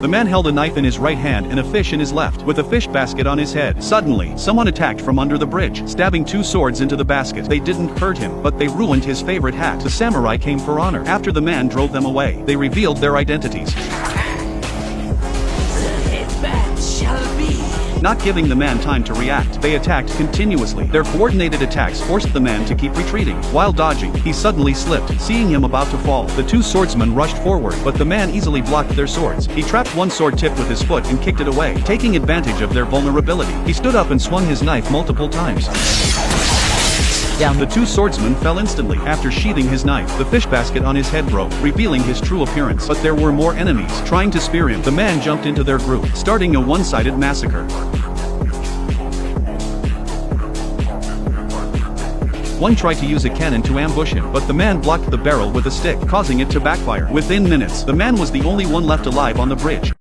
The man held a knife in his right hand and a fish in his left, with a fish basket on his head. Suddenly, someone attacked from under the bridge, stabbing 2 swords into the basket. They didn't hurt him, but they ruined his favorite hat. The samurai came for honor. After the man drove them away, they revealed their identities. Not giving the man time to react, they attacked continuously. Their coordinated attacks forced the man to keep retreating. While dodging, he suddenly slipped. Seeing him about to fall, the 2 swordsmen rushed forward, but the man easily blocked their swords. He trapped one sword tip with his foot and kicked it away, taking advantage of their vulnerability. He stood up and swung his knife multiple times. The 2 swordsmen fell instantly. After sheathing his knife, the fish basket on his head broke, revealing his true appearance. But there were more enemies trying to spear him. The man jumped into their group, starting a one-sided massacre. One tried to use a cannon to ambush him, but the man blocked the barrel with a stick, causing it to backfire. Within minutes, the man was the only one left alive on the bridge.